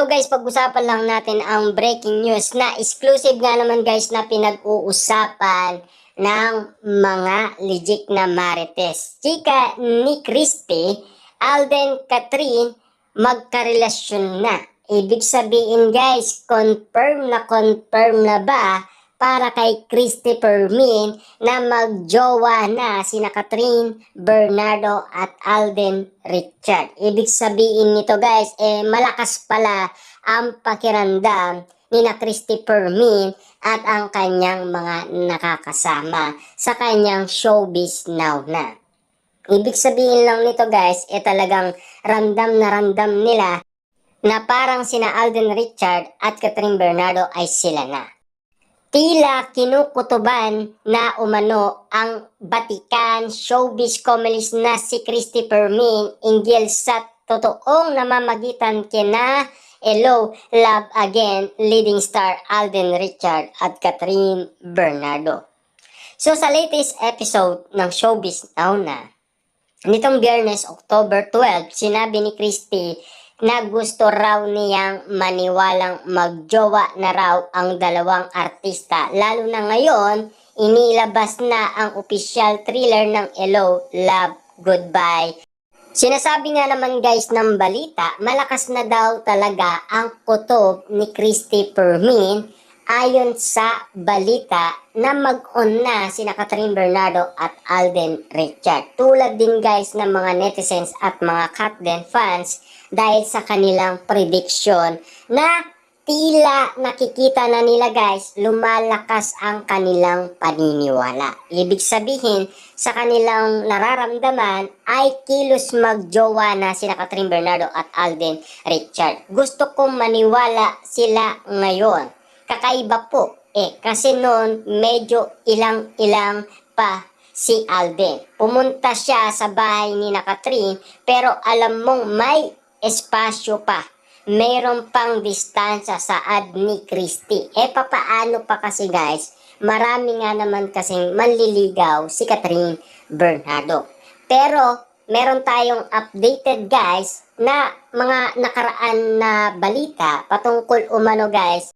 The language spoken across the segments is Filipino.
Hello guys, pag-usapan lang natin ang breaking news na exclusive nga naman guys na pinag-uusapan ng mga legit na marites. Chika ni Christy, Alden, Catherine, magkarelasyon na. Ibig sabihin guys, confirm na ba para kay Christy Permin na magjowa na sina Catherine, Bernardo at Alden Richard. Ibig sabihin nito guys, malakas pala ang pakiramdam ni na Christy Permin at ang kanyang mga nakakasama sa kanyang showbiz now na. Ibig sabihin lang nito guys, talagang ramdam na ramdam nila na parang sina Alden Richard at Catherine Bernardo ay sila na. Tila kinukutuban na umano ang batikan showbiz communist na si Christy Permin hinggil sa totoong namamagitan kina Hello, Love Again, leading star Alden Richard at Catherine Bernardo. So sa latest episode ng Showbiz Now na, nitong Biyernes, October 12, sinabi ni Christy na gusto raw niyang maniwalang magjowa na raw ang dalawang artista. Lalo na ngayon, inilabas na ang official thriller ng Hello, Love, Goodbye. Sinasabi nga naman guys ng balita, malakas na daw talaga ang kutob ni Christy Permin ayon sa balita na mag-on na sina Catherine Bernardo at Alden Richard. Tulad din guys ng mga netizens at mga Katden fans dahil sa kanilang prediction na tila nakikita na nila guys, lumalakas ang kanilang paniniwala. Ibig sabihin, sa kanilang nararamdaman ay kilos magjowa na sina Catherine Bernardo at Alden Richard. Gusto kong maniwala sila ngayon. Kakaiba po kasi noon medyo ilang pa si Alden. Pumunta siya sa bahay ni na Catherine pero alam mong may espasyo pa. Mayroon pang distansya saad ni Christy. Papaano pa kasi guys? Marami nga naman kasing manliligaw si Catherine Bernardo. Pero meron tayong updated guys na mga nakaraan na balita patungkol umano guys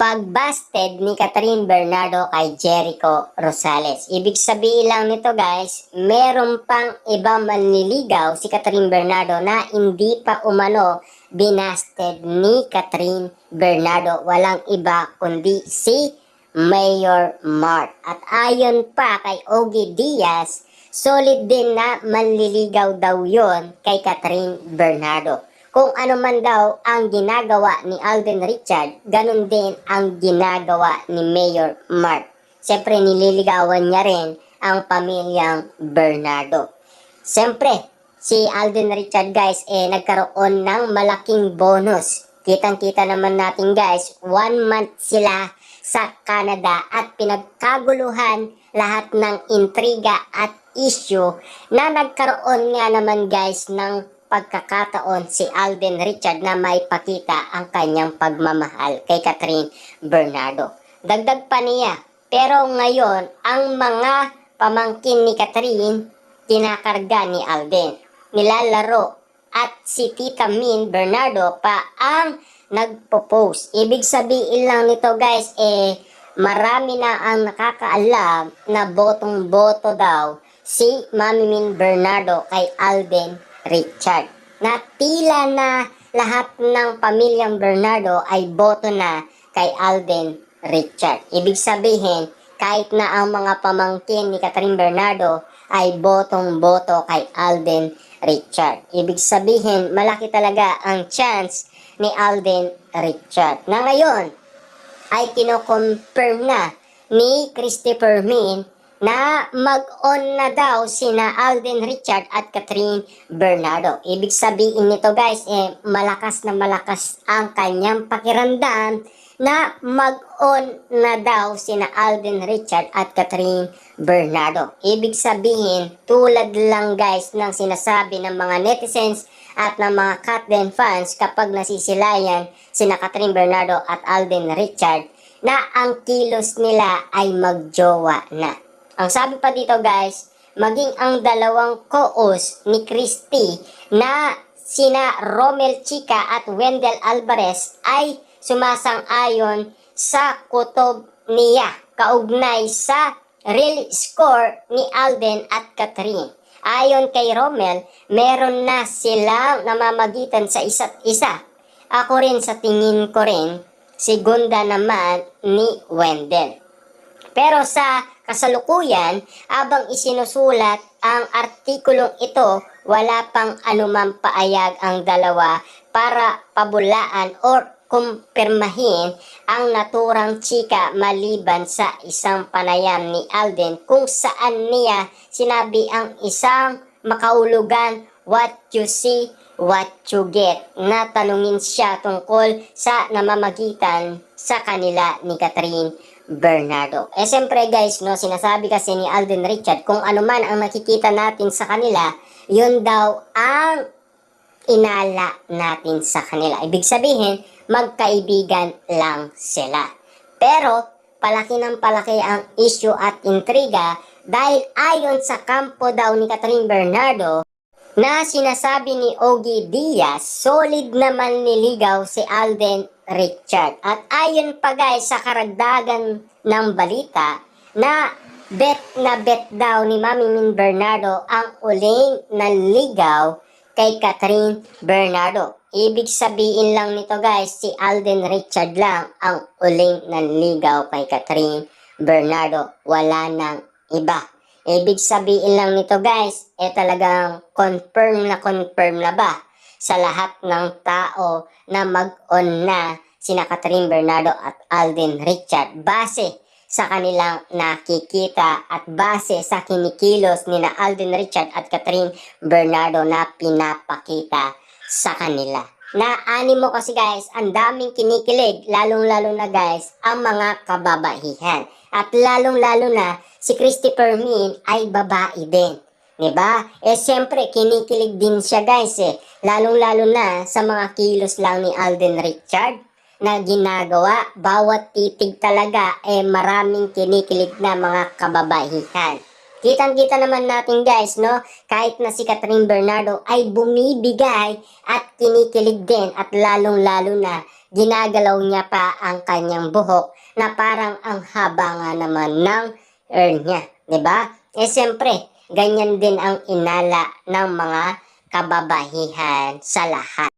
pag-busted ni Catherine Bernardo kay Jericho Rosales. Ibig sabihin lang nito guys, meron pang ibang manliligaw si Catherine Bernardo na hindi pa umano binasted ni Catherine Bernardo. Walang iba kundi si Mayor Mark. At ayon pa kay Ogie Diaz, solid din na manliligaw daw yon kay Catherine Bernardo. Kung ano man daw ang ginagawa ni Alden Richard, ganun din ang ginagawa ni Mayor Mark. Siyempre, nililigawan niya rin ang pamilyang Bernardo. Siyempre, si Alden Richard guys, nagkaroon ng malaking bonus. Kitang-kita naman natin guys, 1 month sila sa Canada at pinagkaguluhan lahat ng intriga at issue na nagkaroon nga naman guys ng pagkakataon si Alden Richard na may pakita ang kanyang pagmamahal kay Catherine Bernardo. Dagdag pa niya, pero ngayon ang mga pamangkin ni Catherine kinakarga ni Alden, nilalaro at si Tita Min Bernardo pa ang nagpo-post. Ibig sabihin lang nito guys, marami na ang nakakaalam na botong-boto daw si Mami Min Bernardo kay Alden Richard. Na tila na lahat ng pamilyang Bernardo ay boto na kay Alden Richard. Ibig sabihin, kahit na ang mga pamangkin ni Catherine Bernardo ay botong-boto kay Alden Richard. Ibig sabihin, malaki talaga ang chance ni Alden Richard. Na ngayon ay kinoconfirm na ni Christy Permin na mag-on na daw sina Alden Richard at Catherine Bernardo. Ibig sabihin nito guys, malakas na malakas ang kanyang pakiramdam na mag-on na daw sina Alden Richard at Catherine Bernardo. Ibig sabihin, tulad lang guys ng sinasabi ng mga netizens at ng mga Katden fans kapag nasisilayan sina Catherine Bernardo at Alden Richard na ang kilos nila ay magjowa na. Ang sabi pa dito guys, maging ang dalawang co-host ni Christy na sina Romel Chica at Wendell Alvarez ay sumasang-ayon sa kutob niya kaugnay sa real score ni Alden at Catherine. Ayon kay Romel, meron na silang namamagitan sa isa't isa. Ako rin sa tingin ko rin, segunda naman ni Wendell. Pero sa kasalukuyan, abang isinusulat ang artikulong ito, wala pang anumang paayag ang dalawa para pabulaan or kumpirmahin ang naturang chika maliban sa isang panayam ni Alden kung saan niya sinabi ang isang makaulugan, what you see, what you get, na tanungin siya tungkol sa namamagitan sa kanila ni Catherine Bernardo. Siyempre guys, no, sinasabi kasi ni Alden Richard kung ano man ang nakikita natin sa kanila, yun daw ang inala natin sa kanila. Ibig sabihin, magkaibigan lang sila. Pero, palaki ng palaki ang issue at intriga dahil ayon sa kampo daw ni Catherine Bernardo, na sinasabi ni Ogie Diaz, solid naman niligaw si Alden Richard. At ayon pa guys sa karagdagan ng balita na bet daw ni Mami Min Bernardo ang uling naligaw kay Catherine Bernardo. Ibig sabihin lang nito guys, si Alden Richard lang ang uling naligaw kay Catherine Bernardo. Wala nang iba. Ibig sabihin lang nito guys, talagang confirm na ba sa lahat ng tao na mag-on na sina Catherine Bernardo at Alden Richard base sa kanilang nakikita at base sa kinikilos ni na Alden Richard at Catherine Bernardo na pinapakita sa kanila. Naanimo kasi guys, ang daming kinikilig, lalong-lalo na guys, ang mga kababaihan. At lalong-lalo na, si Christopher Min ay babae din. Diba? Siyempre, kinikilig din siya guys lalong-lalo na sa mga kilos lang ni Alden Richard na ginagawa. Bawat titig talaga maraming kinikilig na mga kababaihan. Kitang-kita naman natin guys, no? Kahit na si Catherine Bernardo ay bumibigay at kinikilig din at lalong-lalo na ginagalaw niya pa ang kanyang buhok na parang ang haba nga naman ng hair niya. Diba? Siyempre, ganyan din ang inala ng mga kababaihan sa lahat.